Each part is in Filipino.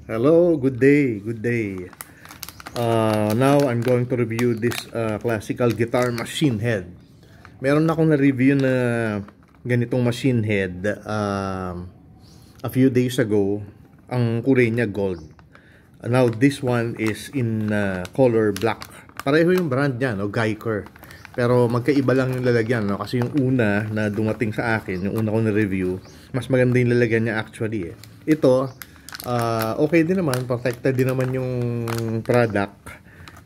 Hello, good day, good day. Now I'm going to review this classical guitar machine head. Meron akong na-review na ganitong machine head a few days ago. Ang kulay niya gold. Now this one is in color black. Pareho yung brand niya, no? Geiger. Pero magkaiba lang yung lalagyan, no? Kasi yung una na dumating sa akin, yung una ko na-review, mas maganda yung lalagyan niya actually eh. Ito, okay din naman, protected din naman yung product,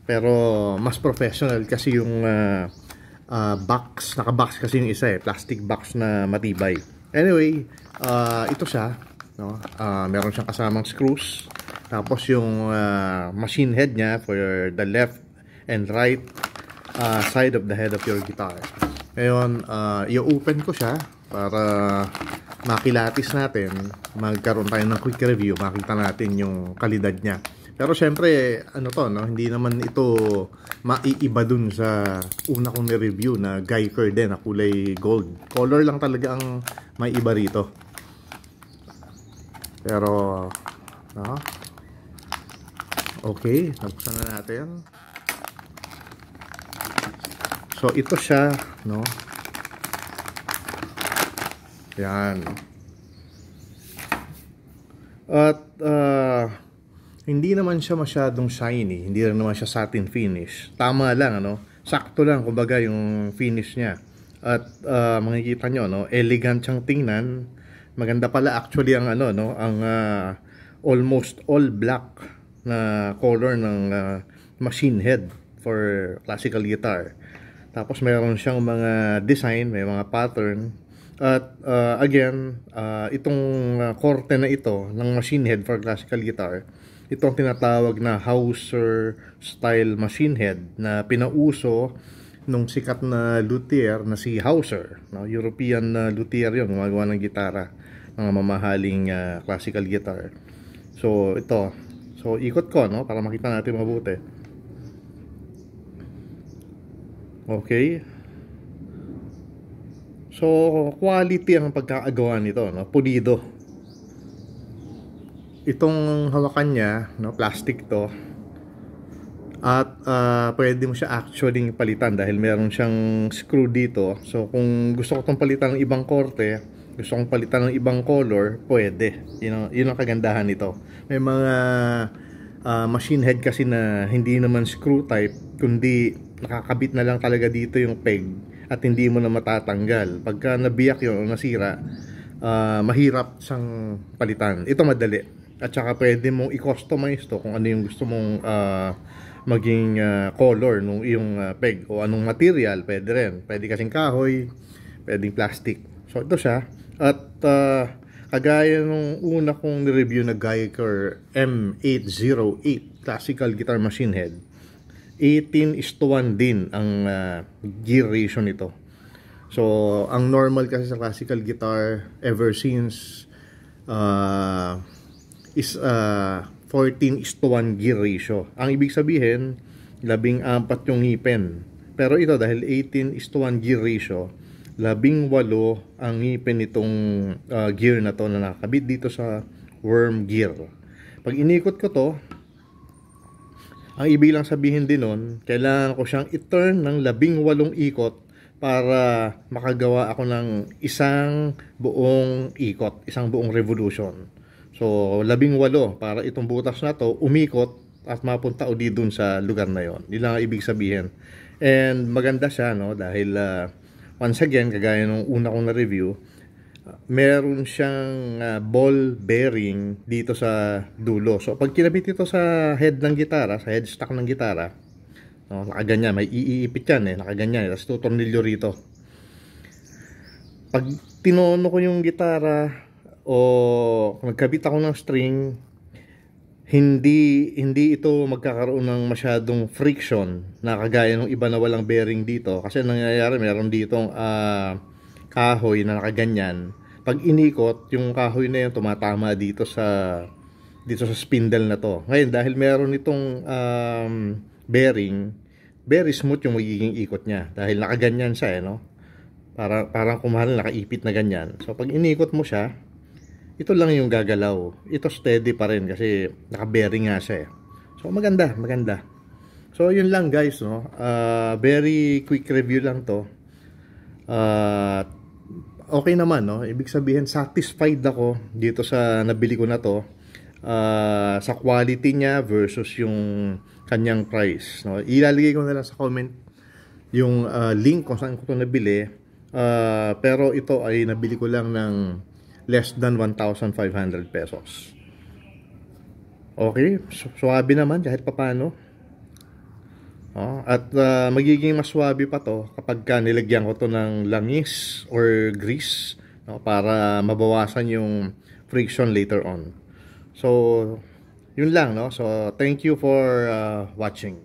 pero mas professional kasi yung box, naka-box kasi yung isa eh, plastic box na matibay. Anyway, ito siya, no? Meron siyang kasamang screws, tapos yung machine head niya for the left and right side of the head of your guitar. Ngayon, i-open ko siya para makilatis natin, magkaroon tayo ng quick review, makita natin yung kalidad niya. Pero syempre, ano to, no? Hindi naman ito maiiba dun sa una kong ni-review na Geiger din, na kulay gold. Color lang talaga ang may iba rito. Pero, no? Okay, nabuksan na natin. So, ito siya, no? Yan. At hindi naman siya masyadong shiny, hindi rin naman siya satin finish. Tama lang, ano? Sakto lang kumbaga yung finish niya. At makikita nyo, no? Elegant siyang tingnan. Maganda pala actually ang ano, no? Ang almost all black na color ng machine head for classical guitar. Tapos mayroon siyang mga design, may mga pattern. At again, itong korte na ito ng machine head for classical guitar, itong tinatawag na Hauser style machine head na pinauso nung sikat na luthier na si Hauser, no? European luthier yun, gumagawa ng gitara, mga mamahaling classical guitar. So ito, so ikot ko, no, para makita natin mabuti. Okay. So, quality ang pagkakagawa nito, no? Pulido. Itong hawakan niya, no, plastic to. At pwede mo siya actually palitan dahil meron siyang screw dito. So, kung gusto ko itong palitan ng ibang korte, gusto kong palitan ng ibang color, pwede. Yun ang kagandahan nito. May mga machine head kasi na hindi naman screw type, kundi nakakabit na lang talaga dito yung peg at hindi mo na matatanggal. Pagka nabiyak yun o nasira, mahirap siyang palitan. Ito madali. At saka pwede mong i-customize to kung ano yung gusto mong maging color nung iyong peg o anong material, pwede rin. Pwede kasing kahoy, pwedeng plastic. So ito siya. At kagaya nung una kong ni-review na Geiger M808 classical guitar machine head, 18:1 din ang gear ratio nito. So, ang normal kasi sa classical guitar ever since is 14:1 gear ratio. Ang ibig sabihin, 14 yung ngipin. Pero ito dahil 18:1 gear ratio, 18 ang ngipin nitong gear na to na nakakabit dito sa worm gear. Pag inikot ko to, ang ibig lang sabihin din nun, kailangan ko siyang i-turn ng 18 ikot para makagawa ako ng isang buong ikot, isang buong revolution. So, 18 para itong butas na to umikot at mapunta uli dun sa lugar na yon. Yun lang ang ibig sabihin. And maganda siya, no? Dahil once again, kagaya nung una kong na-review, meron siyang ball bearing dito sa dulo. So, pag kinabit ito sa head ng gitara, sa headstock ng gitara, no, nakaganyan, may iipit yan eh, nakaganyan, tapos tutornilyo rito. Pag tinono ko yung gitara, o nagkabit ako ng string, hindi ito magkakaroon ng masyadong friction, na kagaya ng iba na walang bearing dito. Kasi nangyayari, meron ditong kahoy na nakaganyan. Pag inikot, yung kahoy na yun tumatama dito sa spindle na to. Ngayon, dahil meron itong bearing, very smooth yung magiging ikot niya. Dahil nakaganyan siya, no? Parang kumahal, nakaipit na ganyan. So, pag inikot mo siya, ito lang yung gagalaw. Ito steady pa rin kasi naka-bearing nga siya eh. So maganda, maganda. So yun lang guys, no. Very quick review lang to. Okay naman, no. Ibig sabihin satisfied ako dito sa nabili ko na to. Sa quality niya versus yung kanyang price, no. Ilalagay ko na lang sa comment yung link kung saan ko ito nabili. Pero ito ay nabili ko lang ng less than 1,500 pesos. Okay, swabe naman kahit papano. At magiging mas swabe pa to kapag nilagyan ko to ng langis or grease, no, para mabawasan yung friction later on. So, yun lang, no. So, thank you for watching.